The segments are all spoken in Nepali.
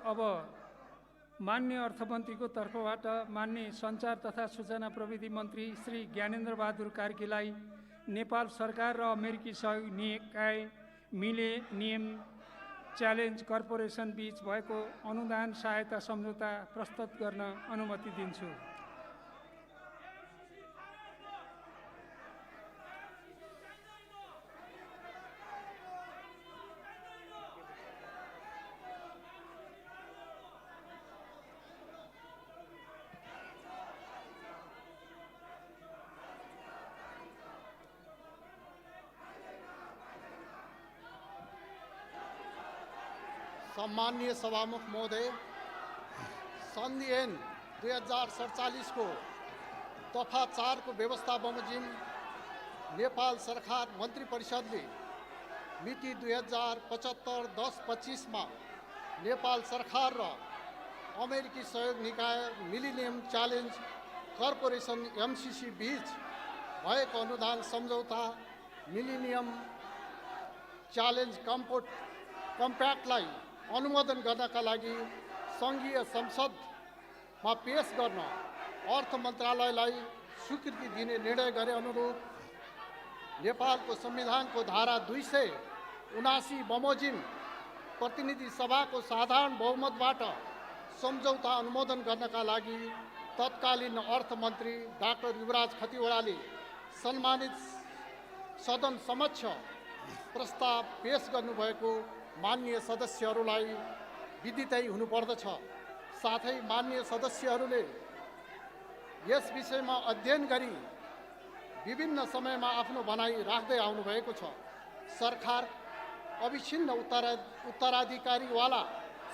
अब माननीय अर्थमन्त्रीको तर्फबाट माननीय सञ्चार तथा सूचना प्रविधि मन्त्री श्री ज्ञानेन्द्र बहादुर कार्कीलाई नेपाल सरकार र अमेरिकी सहयोग निकाय मिलेनियम च्यालेन्ज कर्पोरेसन बीच भएको अनुदान सहायता सम्झौता प्रस्तुत गर्न अनुमति दिन्छु। सम्माननीय सभामुख महोदय, सन्धि ऐन 2047 को दफा 4 को व्यवस्था बमोजिम नेपाल सरकार मन्त्री परिषदले मिति 2075-10-25 में नेपाल सरकार र अमेरिकी सहयोग निकाय मिलेनियम च्यालेन्ज कर्पोरेसन एमसीसी बीच भएको अनुदान सम्झौता मिलेनियम च्यालेन्ज कम्प्याक्टलाई अनुमोदन गर्नका लागि सङ्घीय संसदमा पेश गर्न अर्थ मन्त्रालयलाई स्वीकृति दिने निर्णय गरे अनुरूप नेपालको संविधानको धारा 279 बमोजिम प्रतिनिधि सभाको साधारण बहुमतबाट सम्झौता अनुमोदन गर्नका लागि तत्कालीन अर्थमन्त्री डाक्टर युवराज खतिवड़ाले सम्मानित सदन समक्ष प्रस्ताव पेश गर्नुभएको माननीय सदस्यहरूलाई विदितै हुनुपर्दछ। साथै माननीय सदस्यहरूले यस विषयमा अध्ययन गरी विभिन्न समयमा आफ्नो भनाइ राख्दै आउनुभएको छ। सरकार अविच्छिन्न उत्तराधिकारीवाला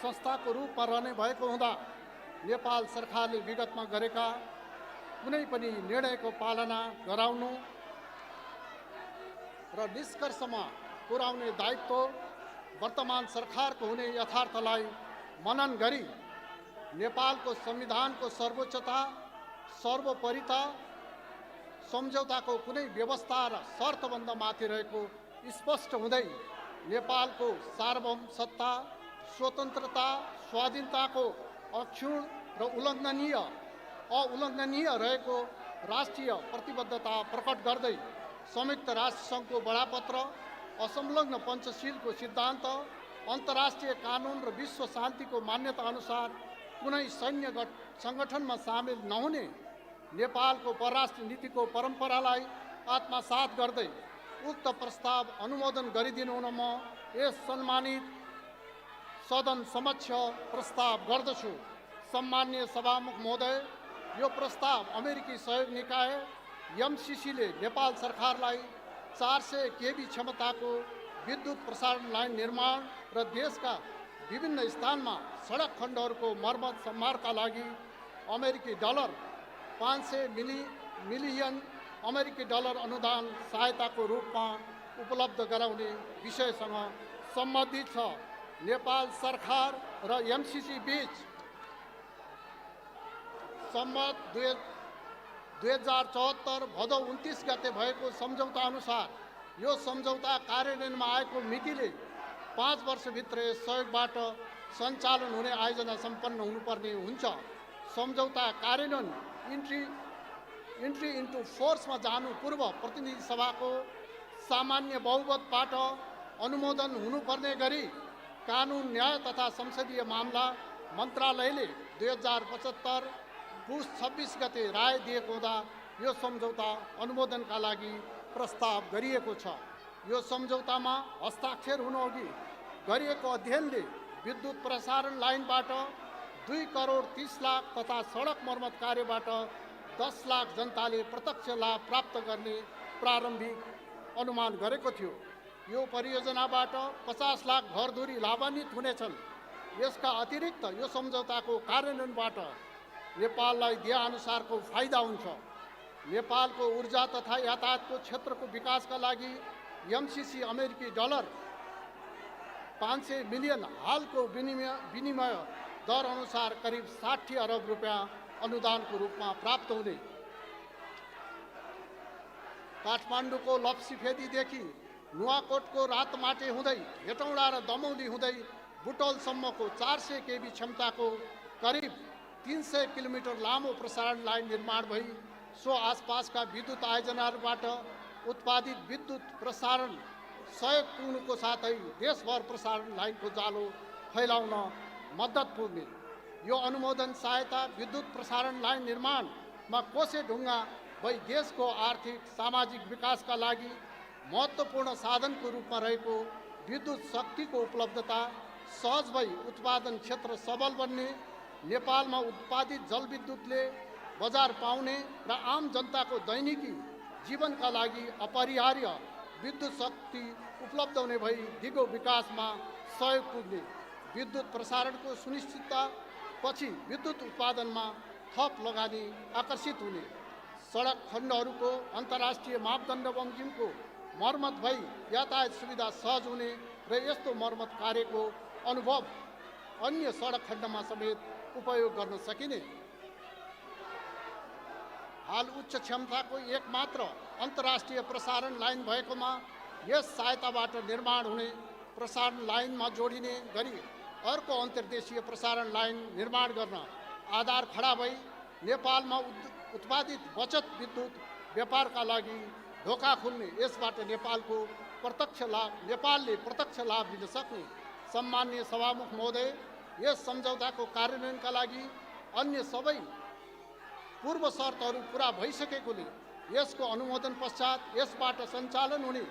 संस्थाको रूपमा रहने भएको हुँदा नेपाल सरकारले विगतमा गरेका कुनै पनि निर्णयको पालना गराउनु र निष्कर्षमा पुर्याउने दायित्व वर्तमान सरकारको हुने यथार्थलाई मनन गरी नेपालको संविधानको सर्वोच्चता सर्वोपरिता सम्झौताको कुनै व्यवस्था र शर्तबन्ध माथि रहेको स्पष्ट हुँदै नेपालको सार्वभौम सत्ता स्वतन्त्रता स्वाधीनताको अक्षुण्ण र अउल्लङ्घनीय रहेको राष्ट्रिय प्रतिबद्धता प्रकट गर्दै संयुक्त राष्ट्रसङ्घको बडापत्र असंलग्न पञ्चशीलको सिद्धान्त अन्तर्राष्ट्रिय कानुन र विश्व शान्तिको मान्यता अनुसार कुनै सैन्य सङ्गठनमा सामेल नहुने नेपालको परराष्ट्र नीतिको परम्परालाई आत्मसात गर्दै उक्त प्रस्ताव अनुमोदन गरिदिनु हुन म यस सम्मानित सदन समक्ष प्रस्ताव गर्दछु। सम्माननीय सभामुख महोदय, यो प्रस्ताव अमेरिकी सहयोग निकाय एमसीसीले नेपाल सरकारलाई 400 केबी क्षमताको विद्युत प्रसारण लाइन निर्माण र देशका विभिन्न स्थानमा सडक खण्डहरूको मर्मत सम्मारका लागि अमेरिकी डलर 500 मिलियन अमेरिकी डलर अनुदान सहायताको रूपमा उपलब्ध गराउने विषयसँग सम्बन्धित छ। नेपाल सरकार र एमसीसी बीच सम्मत 2074 भदौ 29 गते भएको सम्झौता अनुसार यो सम्झौता कार्यान्वयनमा आएको मितिले 5 वर्षभित्र यस सहयोगबाट सञ्चालन हुने आयोजना सम्पन्न हुनुपर्ने हुन्छ। सम्झौता कार्यान्वयन इन्ट्री इन्टु फोर्समा जानु पूर्व प्रतिनिधि सभाको सामान्य बहुमतबाट अनुमोदन हुनुपर्ने गरी कानुन न्याय तथा संसदीय मामला मन्त्रालयले 2075 पुस 26 गते राय दिएको हुँदा यो सम्झौता अनुमोदनका लागि प्रस्ताव गरिएको छ। यो सम्झौतामा हस्ताक्षर हुनुअघि गरिएको अध्ययनले विद्युत प्रसारण लाइनबाट 2 करोड 30 लाख तथा सडक मर्मत कार्यबाट 10 लाख जनताले प्रत्यक्ष लाभ प्राप्त गर्ने प्रारम्भिक अनुमान गरेको थियो। यो परियोजनाबाट 50 लाख घरधुरी लाभान्वित हुनेछन्। यसका अतिरिक्त यो सम्झौताको कार्यान्वयनबाट नेपाललाई दिएअनुसारको फाइदा हुन्छ। नेपालको ऊर्जा तथा यातायातको क्षेत्रको विकासका लागि एमसीसी अमेरिकी डलर 500 मिलियन हालको विनिमय दर अनुसार करिब 60 अरब रुपियाँ अनुदानको रूपमा प्राप्त हुने। काठमाडौँको लप्सीफेदीदेखि नुवाकोटको रातमाटे हुँदै हेटौँडा र दमौली हुँदै बुटोलसम्मको 400 केबी क्षमताको करिब 300 किलोमिटर लामो प्रसारण लाइन निर्माण भई सो आसपासका विद्युत आयोजनाहरूबाट उत्पादित विद्युत प्रसारण सहयोग पुग्नुको साथै देशभर प्रसारण लाइनको जालो फैलाउन मद्दत पुग्ने। यो अनुमोदन सहायता विद्युत प्रसारण लाइन निर्माणमा कोसे ढुङ्गा भई देशको आर्थिक सामाजिक विकासका लागि महत्त्वपूर्ण साधनको रूपमा रहेको विद्युत शक्तिको उपलब्धता, सहज भई उत्पादन क्षेत्र सबल बन्ने, नेपालमा उत्पादित जलविद्युतले बजार पाउने र आम जनताको दैनिकी जीवनका लागि अपरिहार्य विद्युत शक्ति उपलब्ध हुने भई दिगो विकासमा सहयोग पुग्ने। विद्युत प्रसारणको सुनिश्चितता पछि विद्युत उत्पादनमा थप लगानी आकर्षित हुने। सडक खण्डहरूको अन्तर्राष्ट्रिय मापदण्ड बमोजिमको मर्मत भई यातायात सुविधा सहज हुने र यस्तो मर्मत कार्यको अनुभव अन्य सडक खण्डमा समेत उपयोग गर्न सकिने। हाल उच्च क्षमताको एकमात्र अन्तर्राष्ट्रिय प्रसारण लाइन भएकोमा यस सहायताबाट निर्माण हुने प्रसारण लाइनमा जोडिने गरी अर्को अन्तर्देशीय प्रसारण लाइन निर्माण गर्न आधार खडा भई नेपालमा उत्पादित बचत विद्युत व्यापारका लागि ढोका खुल्ने। यसबाट नेपालले प्रत्यक्ष लाभ लिन सक्ने। सम्माननीय सभामुख महोदय, यस सम्झौताको कार्यान्वयनका लागि अन्य सबै पूर्व शर्तहरू पूरा भइसकेकोले यसको अनुमोदन पश्चात यसबाट सञ्चालन हुने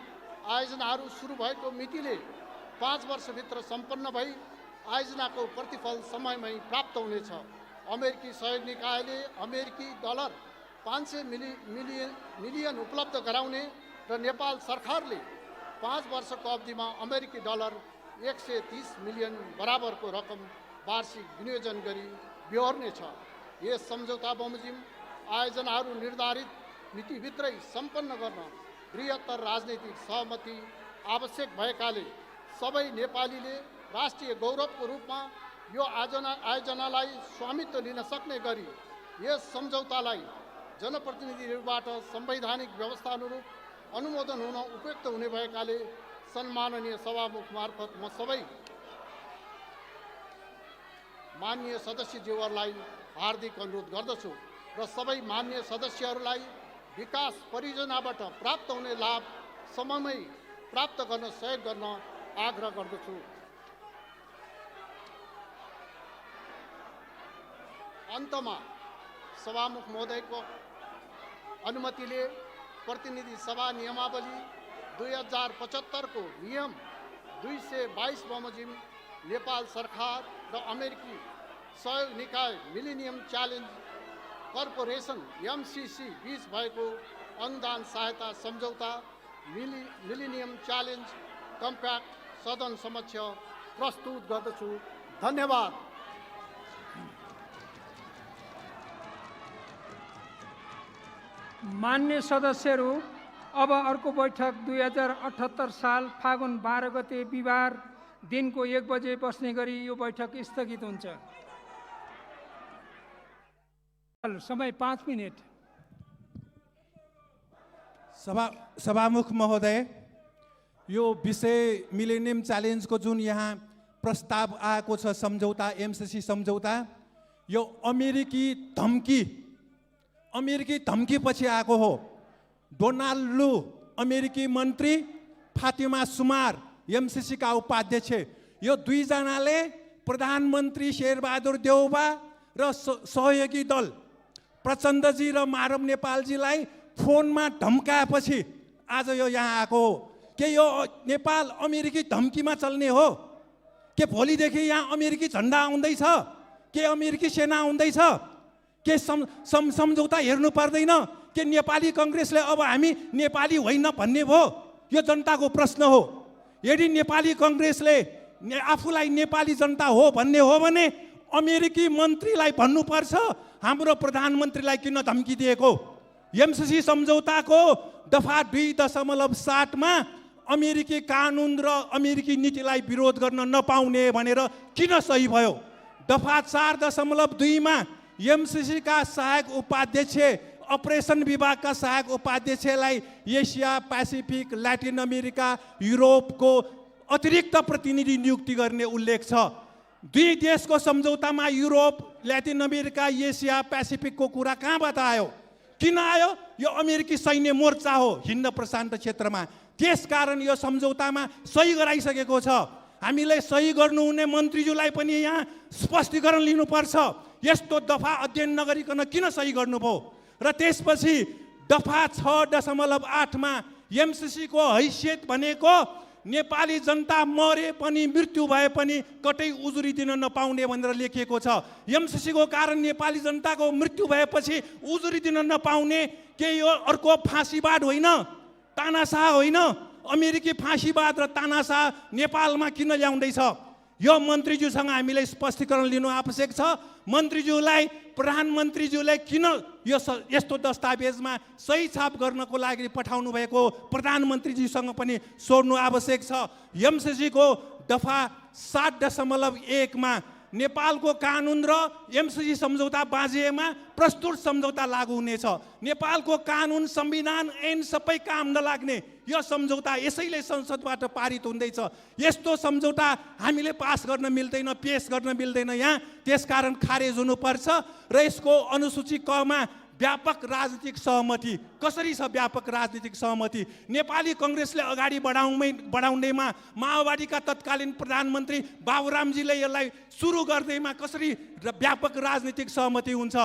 आयोजनाहरू सुरु भएको मितिले 5 वर्षभित्र सम्पन्न भई आयोजनाको प्रतिफल समयमै प्राप्त हुनेछ। अमेरिकी सहयोग निकायले अमेरिकी डलर 500 मिलियन उपलब्ध गराउने र नेपाल सरकारले 5 वर्षको अवधिमा अमेरिकी डलर 130 मिलियन बराबरको रकम वार्षिक विनियोजन गरी बेहोर्नेछ। यस सम्झौता बमोजिम आयोजनाहरू निर्धारित मितिभित्रै सम्पन्न गर्न बृहत्तर राजनैतिक सहमति आवश्यक भएकाले सबै नेपालीले राष्ट्रिय गौरवको रूपमा यो आयोजनालाई स्वामित्व लिन सक्ने गरी यस सम्झौतालाई जनप्रतिनिधिहरूबाट संवैधानिक व्यवस्था अनुरूप अनुमोदन हुन उपयुक्त हुने भएकाले सम्माननीय सभामुख मार्फत म सबै माननीय सदस्यज्यूहरूलाई हार्दिक अनुरोध गर्दछु र सबै माननीय सदस्यहरूलाई विकास परियोजनाबाट प्राप्त हुने लाभ समयमै प्राप्त गर्न सहयोग गर्न आग्रह गर्दछु। अन्तमा सभामुख महोदयको अनुमतिले प्रतिनिधि सभा नियमावली 2075 को नियम 222 बमोजिम नेपाल सरकार र अमेरिकी सहयोग निकाय मिलेनियम च्यालेन्ज कर्पोरेसन MCC बीच भएको अनुदान सहायता सम्झौता मिलेनियम च्यालेन्ज कम्प्याक्ट सदन समक्ष प्रस्तुत गर्दछु। धन्यवाद। मान्य सदस्यहरू, अब अर्को बैठक 2078 साल फागुन 12 गते बिहिबार दिनको 1 बजे बस्ने गरी यो बैठक स्थगित हुन्छ। समय 5 मिनट। सभामुख महोदय, यो विषय मिलेनियम च्यालेन्जको जुन यहाँ प्रस्ताव आएको छ सम्झौता, MCC सम्झौता, यो अमेरिकी धम्की पछि आएको हो। डोनाल्ड लू अमेरिकी मन्त्री, फातिमा सुमार MCC का उपाध्यक्ष, यो दुईजनाले प्रधानमन्त्री शेरबहादुर देउबा र सहयोगी दल प्रचण्डजी र माधव नेपालजीलाई फोनमा धम्काएपछि आज यो यहाँ आएको हो। के यो नेपाल अमेरिकी धम्कीमा चल्ने हो? के भोलिदेखि यहाँ अमेरिकी झन्डा आउँदैछ? के अमेरिकी सेना आउँदैछ? के सम्झौता हेर्नु पर्दैन? के नेपाली कङ्ग्रेसले अब हामी नेपाली होइन भन्ने भयो? यो जनताको प्रश्न हो। यदि नेपाली कङ्ग्रेसले आफूलाई नेपाली जनता हो भन्ने हो भने अमेरिकी मन्त्रीलाई भन्नुपर्छ हाम्रो प्रधानमन्त्रीलाई किन धम्की दिएको? MCC सम्झौताको दफा 2.7 मा अमेरिकी कानुन र अमेरिकी नीतिलाई विरोध गर्न नपाउने भनेर किन सही भयो? दफा 4.2 मा MCC का सहायक उपाध्यक्ष, अपरेसन विभागका सहायक उपाध्यक्षलाई एसिया, पेसिफिक, ल्याटिन अमेरिका, युरोपको अतिरिक्त प्रतिनिधि नियुक्ति गर्ने उल्लेख छ। दुई देशको सम्झौतामा युरोप, ल्याटिन अमेरिका, एसिया, पेसिफिकको कुरा कहाँबाट आयो? किन आयो? यो अमेरिकी सैन्य मोर्चा हो हिन्द प्रशान्त क्षेत्रमा। त्यसकारण यो सम्झौतामा सही गराइसकेको छ। हामीले सही गर्नुहुने मन्त्रीज्यूलाई पनि यहाँ स्पष्टीकरण लिनुपर्छ। यस्तो दफा अध्ययन नगरिकन किन सही गर्नुभयो? र त्यसपछि दफा 6.8 मा एमसीसी को हैसियत भनेको नेपाली जनता मरे पनि मृत्यु भए पनि कतै उजुरी दिन नपाउने भनेर लेखिएको छ। एमसीसी को कारण नेपाली जनताको मृत्यु भएपछि उजुरी दिन नपाउने के यो अर्को फाँसीवाद होइन? तानाशाह होइन? अमेरिकी फाँसीवाद र तानाशाह नेपालमा किन ल्याउँदैछ? यो मन्त्रीज्यूसँग हामीले स्पष्टीकरण लिनु आवश्यक छ। मन्त्रीज्यूलाई, प्रधानमन्त्रीज्यूलाई किन यो यस्तो दस्तावेजमा सही छाप गर्नको लागि पठाउनु भएको प्रधानमन्त्रीज्यूसँग पनि सोध्नु आवश्यक छ। एमसीसी को दफा 7.1 मा नेपालको कानुन र एमसीसी सम्झौता बाँझिएमा प्रस्तुत सम्झौता लागू हुनेछ। नेपालको कानुन, संविधान, ऐन सबै काम नलाग्ने यो सम्झौता यसैले संसदबाट पारित हुँदैछ। यस्तो सम्झौता हामीले पास गर्न मिल्दैन, पेश गर्न मिल्दैन यहाँ। त्यसकारण खारेज हुनुपर्छ र यसको अनुसूची क मा व्यापक राजनीतिक सहमति। कसरी छ व्यापक राजनीतिक सहमति? नेपाली कांग्रेसले अगाडि बढाउँदैमा माओवादीका तत्कालीन प्रधानमन्त्री बाबुरामजीले यसलाई सुरु गर्दैमा कसरी व्यापक राजनीतिक सहमति हुन्छ?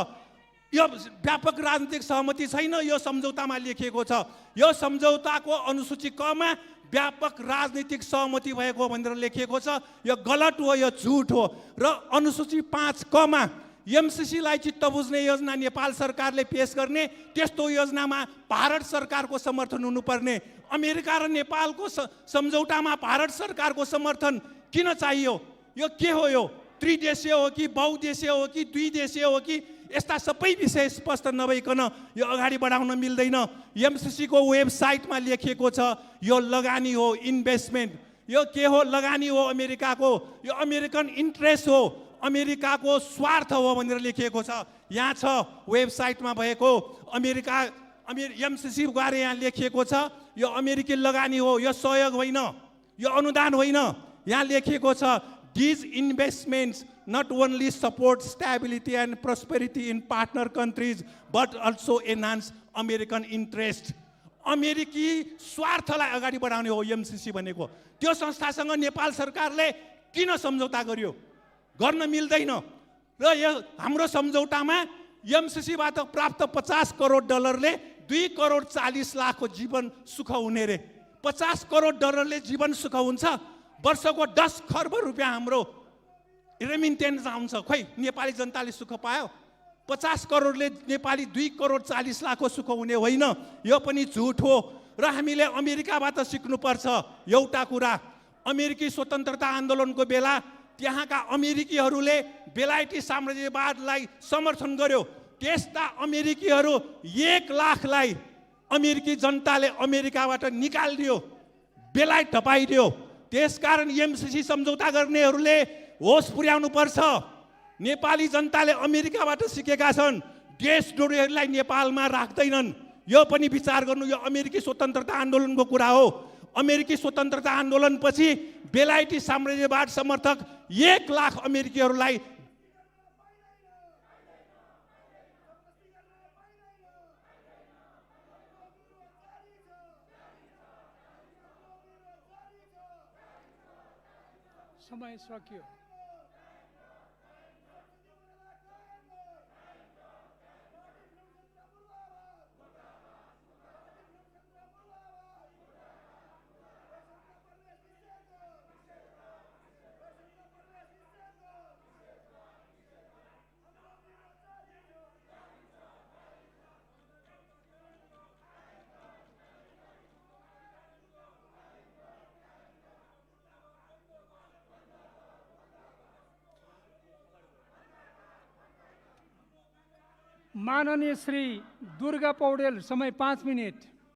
यो व्यापक राजनीतिक सहमति छैन, यो सम्झौतामा लेखिएको छ। यो सम्झौताको अनुसूची क मा व्यापक राजनीतिक सहमति भएको भनेर लेखिएको छ। यो गलत हो, यो झुट हो। र अनुसूची 5 क मा एमसीसीलाई चित्त बुझ्ने योजना नेपाल सरकारले पेश गर्ने, त्यस्तो योजनामा भारत सरकारको समर्थन हुनुपर्ने। अमेरिका र नेपालको सम्झौतामा भारत सरकारको समर्थन किन चाहियो? यो के हो? यो त्रिदेशीय हो कि बहुदेशीय हो कि द्विदेशीय हो कि? यस्ता सबै विषय स्पष्ट नभइकन यो अगाडि बढाउन मिल्दैन। एमसीसी को वेबसाइटमा लेखिएको छ यो लगानी हो, इन्भेस्टमेन्ट। यो के हो? लगानी हो अमेरिकाको। यो अमेरिकन इन्ट्रेस्ट हो, अमेरिकाको स्वार्थ हो भनेर लेखिएको छ। यहाँ छ वेबसाइटमा भएको एमसीसी बारे यहाँ लेखिएको छ। यो अमेरिकी लगानी हो, यो सहयोग होइन, यो अनुदान होइन। यहाँ लेखिएको छ these investments not only support stability and prosperity in partner countries but also enhance American interest. अमेरिकी स्वार्थलाई अगाडि बढाउने हो एमसीसी भनेको। त्यो संस्थासँग नेपाल सरकारले किन सम्झौता गर्यो? गर्न मिल्दैन। र यो हाम्रो सम्झौतामा एमसीसीबाट प्राप्त 50 करोड डलरले 2 करोड 40 लाखको जीवन सुख हुने रे। 50 करोड डलरले जीवन सुख हुन्छ? वर्षको 10 खर्ब रुपियाँ हाम्रो रेमिटेन्स आउँछ। खोइ नेपाली जनताले सुख पायो? 50 करोडले नेपाली 2 करोड 40 लाखको सुख हुने होइन। यो पनि झुट हो। र हामीले अमेरिकाबाट सिक्नुपर्छ एउटा कुरा। अमेरिकी स्वतन्त्रता आन्दोलनको बेला त्यहाँका अमेरिकीहरूले बेलायती साम्राज्यवादलाई समर्थन गर्यो। त्यस्ता अमेरिकीहरू 1 लाखलाई अमेरिकी जनताले अमेरिकाबाट निकालिदियो, बेलायत धपाइदियो। त्यसकारण एमसीसी सम्झौता गर्नेहरूले होस पुर्याउनु पर्छ। नेपाली जनताले अमेरिकाबाट सिकेका छन्, देशद्रोहीहरूलाई नेपालमा राख्दैनन्। यो पनि विचार गर्नु। यो अमेरिकी स्वतन्त्रता आन्दोलनको कुरा हो। अमेरिकी स्वतन्त्रता आन्दोलनपछि बेलायती साम्राज्यवाद समर्थक 1 लाख अमेरिकीहरूलाई समय सकियो। माननीय श्री दुर्गा पौडेल, समय 5 मिनट।